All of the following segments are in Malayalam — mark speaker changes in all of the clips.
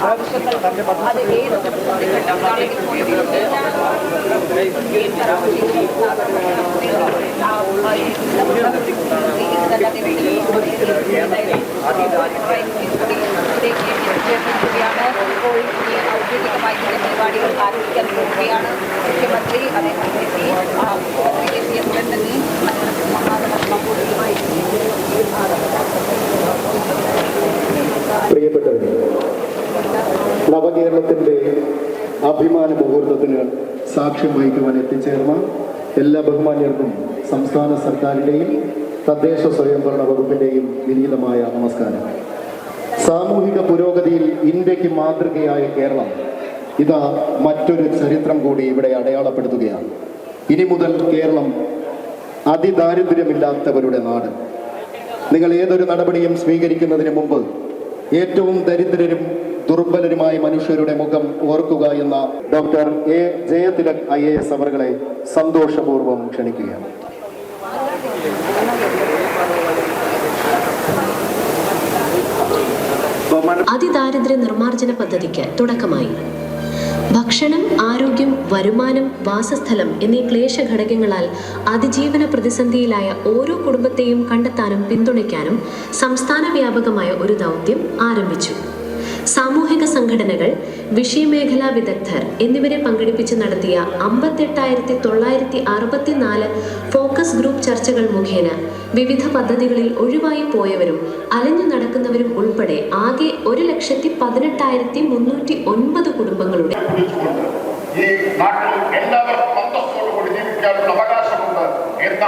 Speaker 1: ആവശ്യങ്ങൾ അത് ഏത് ഘട്ടത്തിലാണെങ്കിൽ ഇപ്പോൾ ഈ ഔദ്യോഗികമായി ചില പരിപാടികൾ ആരംഭിക്കാൻ പോവുകയാണ്. മുഖ്യമന്ത്രി അതേപോലെ മുഖ്യമന്ത്രി ഉടൻ തന്നെ
Speaker 2: പ്രിയപ്പെട്ടവരെ, നവകേരളത്തിൻ്റെ അഭിമാന മുഹൂർത്തത്തിന് സാക്ഷ്യം വഹിക്കുവാൻ എത്തിച്ചേർന്ന എല്ലാ ബഹുമാന്യർക്കും സംസ്ഥാന സർക്കാരിൻ്റെയും തദ്ദേശ സ്വയംഭരണ വകുപ്പിൻ്റെയും വിനീതമായ നമസ്കാരം. സാമൂഹിക പുരോഗതിയിൽ ഇന്ത്യക്ക് മാതൃകയായ കേരളം ഇതാ മറ്റൊരു ചരിത്രം കൂടി ഇവിടെ അടയാളപ്പെടുത്തുകയാണ്. ഇനി മുതൽ കേരളം അതിദാരിദ്ര്യമില്ലാത്തവരുടെ നാട്. നിങ്ങൾ ഏതൊരു നടപടിയും സ്വീകരിക്കുന്നതിന് മുമ്പ് ഏറ്റവും ദരിദ്രരും ദുർബലരുമായ മനുഷ്യരുടെ മുഖം ഓർക്കുക എന്ന ഡോക്ടർ എ ജയതിലക് IAS അവരെ സന്തോഷപൂർവ്വം ക്ഷണിക്കുകയാണ്.
Speaker 3: അതിദാരിദ്ര്യ നിർമ്മാർജ്ജന പദ്ധതിക്ക് തുടക്കമായി. ഭക്ഷണം, ആരോഗ്യം, വരുമാനം, വാസസ്ഥലം എന്നീ ക്ലേശ ഘടകങ്ങളാൽ അതിജീവന പ്രതിസന്ധിയിലായ ഓരോ കുടുംബത്തെയും കണ്ടെത്താനും പിന്തുണയ്ക്കാനും സംസ്ഥാന വ്യാപകമായ ഒരു ദൗത്യം ആരംഭിച്ചു. സാമൂഹിക സംഘടനകൾ, വിഷയമേഖലാ വിദഗ്ധർ എന്നിവരെ പങ്കെടുപ്പിച്ച് നടത്തിയ 58,964 ഫോക്കസ് ഗ്രൂപ്പ് ചർച്ചകൾ മുഖേന വിവിധ പദ്ധതികളിൽ ഒഴിവായി പോയവരും അലഞ്ഞു നടക്കുന്നവരും ഉൾപ്പെടെ ആകെ 1,18,309 കുടുംബങ്ങളുടെ
Speaker 4: ഈ നാട്ടിൽ എല്ലാവർക്കും അന്തസ്സോടുകൂടി ജീവിക്കാനുള്ള അവകാശമുണ്ട് എന്ന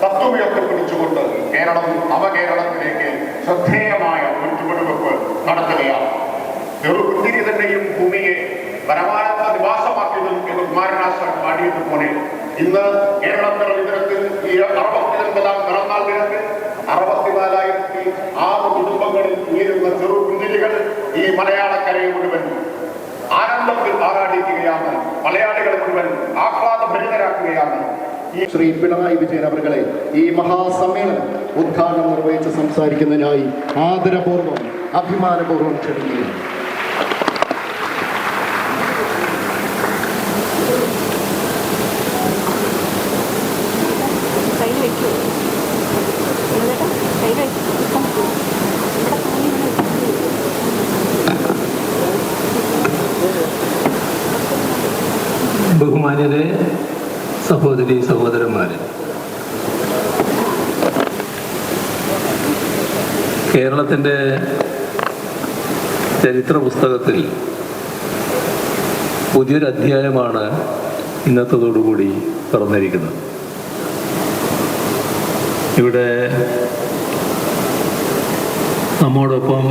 Speaker 4: തത്വമൊക്കെ പിടിച്ചുകൊണ്ട് കേരളം നവകേരളത്തിലേക്ക് ശ്രദ്ധേയമായ ഒരു ചുവടുവെപ്പ് നടത്തുകയാണ്. ചെറുകുന്തിരി തന്നെയും ഭൂമിയെ പരമാനന്ദ നിവാസമാക്കിയതും എന്ന് കുമാരനാശാൻ പാടിയതുപോലെ ഇന്ന് കേരളത്തിലെ ഇത്തരത്തിൽ ഈ 69ാം പിറന്നാൾ ദിനത്തിൽ 64,006 കുടുംബങ്ങളിൽ ഉയരുന്ന ചെറുകുന്തിരികൾ ഈ മലയാളക്കരയെ മുഴുവൻ ആനന്ദത്തിൽ ആറാടിക്കുകയാണ്. മലയാളികളെ മുഴുവൻ ആഹ്ലാദഭരിതരാക്കുകയാണ്.
Speaker 2: ശ്രീ പിണറായി വിജയൻ അവരെ ഈ മഹാസമ്മേളനം ഉദ്ഘാടനം നിർവഹിച്ച് സംസാരിക്കുന്നതിനായി ആദരപൂർവ്വം അഭിമാനപൂർവ്വം ക്ഷണിക്കുകയാണ്.
Speaker 5: ബഹുമാന്യരെ, സഹോദരി സഹോദരന്മാരെ, കേരളത്തിൻ്റെ ചരിത്ര പുസ്തകത്തിൽ പുതിയൊരു അധ്യായമാണ് ഇന്നത്തതോടുകൂടി തുറന്നിരിക്കുന്നത്. ഇവിടെ നമ്മോടൊപ്പം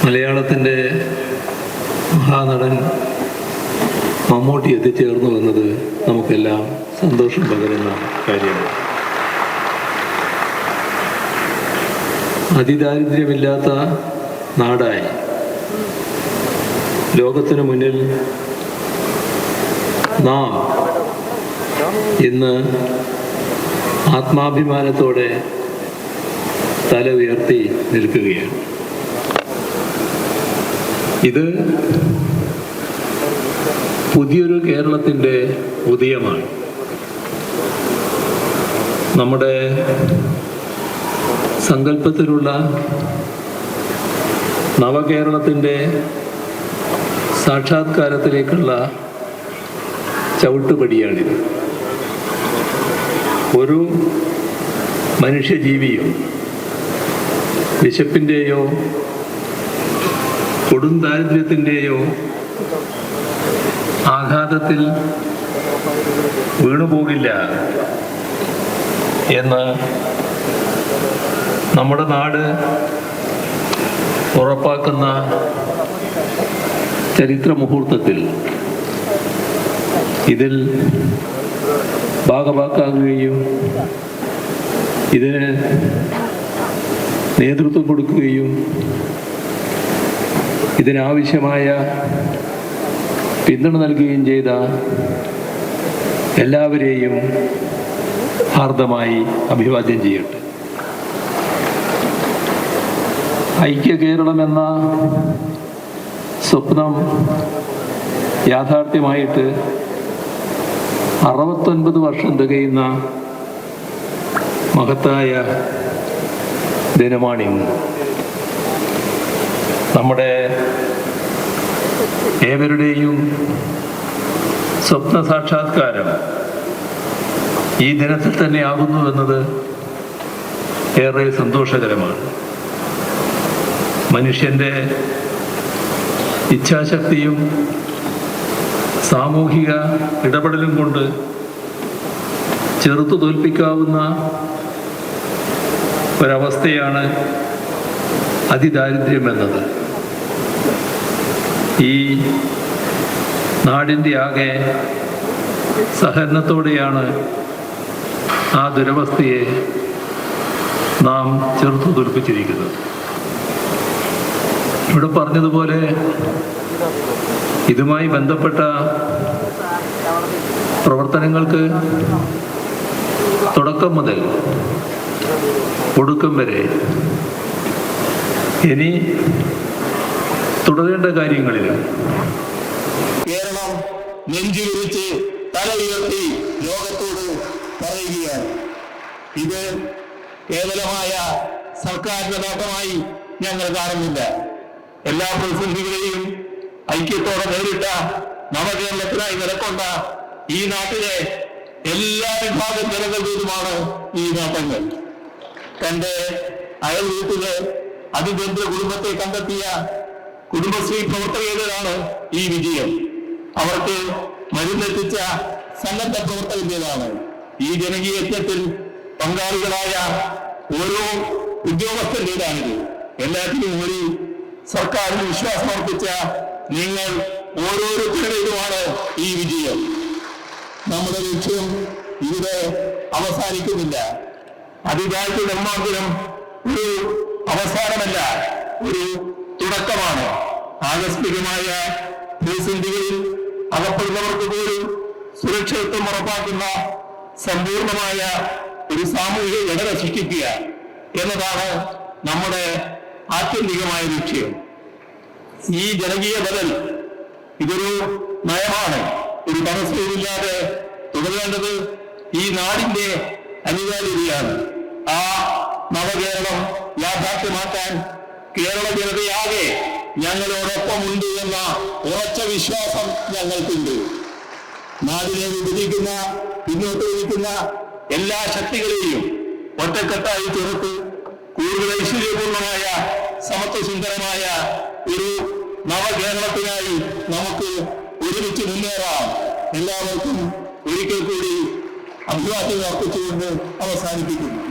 Speaker 5: മലയാളത്തിൻ്റെ മഹാനടൻ മമ്മൂട്ടി എത്തിച്ചേർന്നു എന്നത് നമുക്കെല്ലാം സന്തോഷം പകരുന്ന കാര്യമാണ്. അതിദാരിദ്ര്യമില്ലാത്ത നാടായി ലോകത്തിനു മുന്നിൽ നാം ഇന്ന് ആത്മാഭിമാനത്തോടെ തല ഉയർത്തി നിൽക്കുകയാണ്. ഇത് പുതിയൊരു കേരളത്തിൻ്റെ ഉദയമാണ്. നമ്മുടെ സങ്കല്പത്തിലുള്ള നവകേരളത്തിൻ്റെ സാക്ഷാത്കാരത്തിലേക്കുള്ള ചവിട്ടുപടിയാണിത്. ഒരു മനുഷ്യജീവിയും വിശപ്പിൻ്റെയോ കൊടും ദാരിദ്ര്യത്തിൻ്റെയോ ആഘാതത്തിൽ വീണുപോകില്ല എന്ന് നമ്മുടെ നാട് ഉറപ്പാക്കുന്ന ചരിത്ര മുഹൂർത്തത്തിൽ ഇതിൽ ഭാഗഭാക്കാകുകയും ഇതിന് നേതൃത്വം കൊടുക്കുകയും ഇതിനാവശ്യമായ പിന്തുണ നൽകുകയും ചെയ്ത എല്ലാവരെയും ഹാർദമായി അഭിവാദ്യം ചെയ്യട്ടെ. ഐക്യ കേരളം എന്ന സ്വപ്നം യാഥാർത്ഥ്യമായിട്ട് 69 വർഷം തികയുന്ന മഹത്തായ ദിനമാണിന്ന്. നമ്മുടെ ഏവരുടെയും സ്വപ്ന സാക്ഷാത്കാരം ഈ ദിനത്തിൽ തന്നെ ആകുന്നു എന്നത് ഏറെ സന്തോഷകരമാണ്. മനുഷ്യൻ്റെ ഇച്ഛാശക്തിയും സാമൂഹിക ഇടപെടലും കൊണ്ട് ചെറുത്തു തോൽപ്പിക്കാവുന്ന ഒരവസ്ഥയാണ് അതിദാരിദ്ര്യം എന്നത്. ഈ നാടിൻ്റെ ആകെ സഹകരണത്തോടെയാണ് ആ ദുരവസ്ഥയെ നാം ചെറുത്തു തോൽപ്പിച്ചിരിക്കുന്നത്. ഇവിടെ പറഞ്ഞതുപോലെ ഇതുമായി ബന്ധപ്പെട്ട പ്രവർത്തനങ്ങൾക്ക് തുടക്കം മുതൽ ഒടുക്കം വരെ ഇനി തുടരേണ്ട കാര്യങ്ങളിലും
Speaker 6: കേരളം നെഞ്ചുവിരിച്ച് തല ഉയർത്തി ലോകത്തോട് പറയുകയാണ്. ഇത് കേവലമായ സർക്കാരിന്റെ നേട്ടമായി ഞങ്ങൾ കാണുന്നില്ല. എല്ലാ പ്രതിസന്ധികളെയും ഐക്യത്തോടെ നേരിട്ട നവകേരളത്തിനായി നിലകൊണ്ട ഈ നാട്ടിലെ എല്ലാ വിഭാഗം ജനങ്ങളുമാണ് ഈ നേട്ടങ്ങൾ. തന്റെ അയൽ വീട്ടിലെ അതിദരിദ്ര കുടുംബത്തെ കണ്ടെത്തിയ കുടുംബശ്രീ പ്രവർത്തകരുടേതാണ് ഈ വിജയം. അവർക്ക് മരുന്നെത്തിച്ച സന്നദ്ധ പ്രവർത്തകരുടേതാണ്. ഈ ജനകീയ യജ്ഞത്തിൽ പങ്കാളികളായ ഓരോ ഉദ്യോഗസ്ഥരുടേതാണിത്. എല്ലാത്തിനും ഒരു സർക്കാരിന് വിശ്വാസമർപ്പിച്ച നിങ്ങൾ ഓരോരുത്തരുടേതുമാണ് ഈ വിജയം. നമ്മുടെ ലക്ഷ്യം ഇവിടെ അവസാനിക്കുന്നില്ല. അതിദാരിദ്ര്യ നിർമ്മാർജ്ജനം ഒരു അവസാനമല്ല, ഒരു തുടക്കമാണ്. ആകസ്മികമായ പ്രതിസന്ധികളിൽ അകപ്പെടുന്നവർക്ക് പോലും സുരക്ഷിതത്വം ഉറപ്പാക്കുന്ന സമ്പൂർണമായ ഒരു സാമൂഹിക ഘടന സൃഷ്ടിക്കുക എന്നതാണ് നമ്മുടെ ആത്യന്തികമായ ലക്ഷ്യം. ഈ ജനകീയ ബദൽ ഇതൊരു നയമാണ്. ഒരു തടസ്സവുമില്ലാതെ തുടരേണ്ടത് ഈ നാടിന്റെ അനിവാര്യതയാണ്. ആ നവകേരളം യാഥാർത്ഥ്യമാക്കാൻ കേരള ജനതയാകെ ഞങ്ങളോടൊപ്പമുണ്ട് എന്ന ഉറച്ച വിശ്വാസം ഞങ്ങൾക്കുണ്ട്. നാടിനെ വിഭജിക്കുന്ന, പിന്നോട്ട് വലിക്കുന്ന എല്ലാ ശക്തികളെയും ഒറ്റക്കെട്ടായി ചേർത്ത് കൂടുതൽ ഐശ്വര്യപൂർണമായ സമത്വസുന്ദരമായ ഒരു നവകേരളത്തിനായി നമുക്ക് ഒരുമിച്ച് മുന്നേറാം. എല്ലാവർക്കും ഒരിക്കൽ കൂടി അഭിവാദ്യം അർപ്പിച്ചുകൊണ്ട് അവസാനിപ്പിക്കുന്നു.